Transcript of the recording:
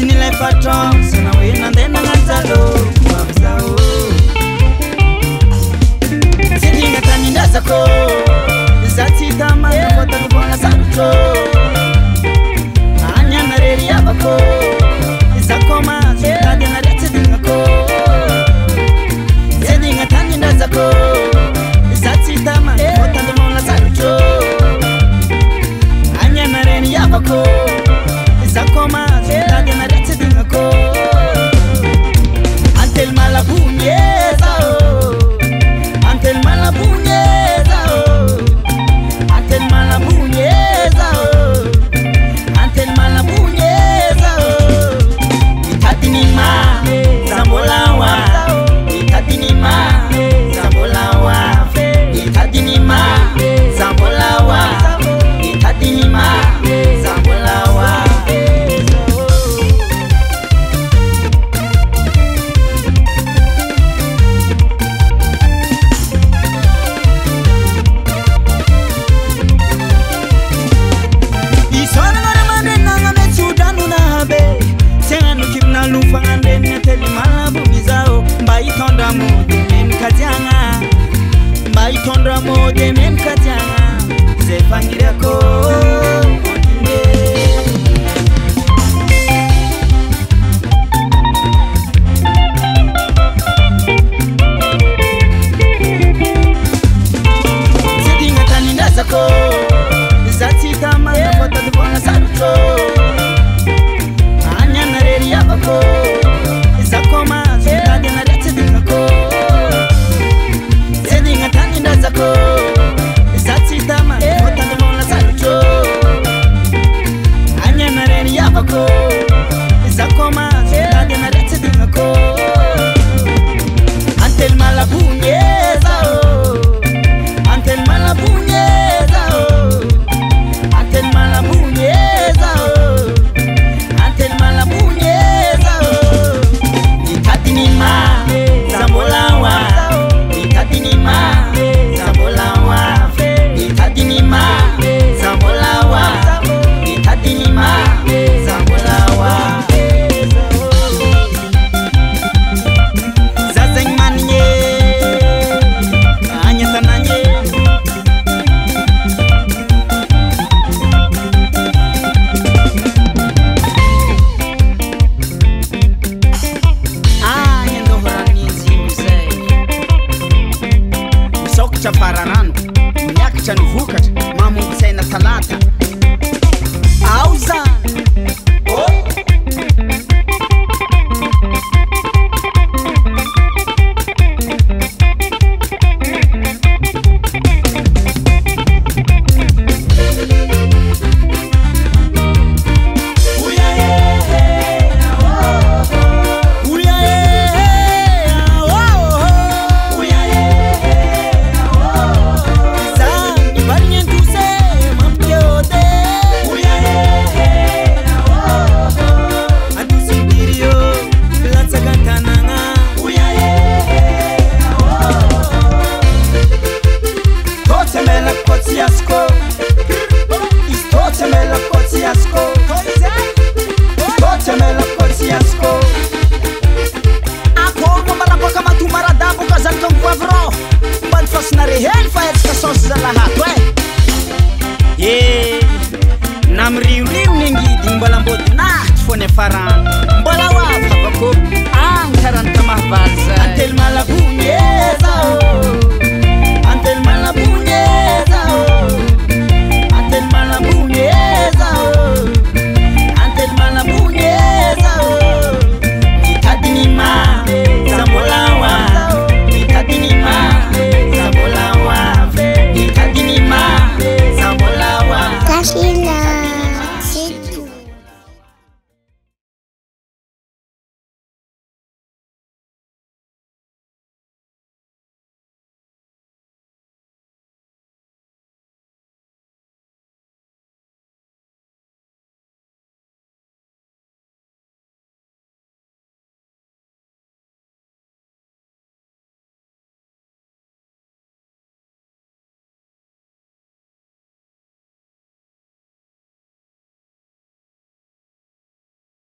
Sinilai patron, sana wena ndena ngazalo Wabzao Sidinga taninda zako Zati dama Nafota kubona saruto Anya nareri yabako Zakoma Zutade narete dingako Sidinga taninda zako Zati dama Nafota kubona saruto Anya nareri yabako Zakoma Zutade narete dingako Antel malabunyeza Antel malabunyeza Antel malabunyeza Antel malabunyeza Itadinima Zambolawa Itadinima Zambolawa Itadinima Zambolawa Itadinima Zambolawa Mbai tondra mo de men kajanga ze pangirako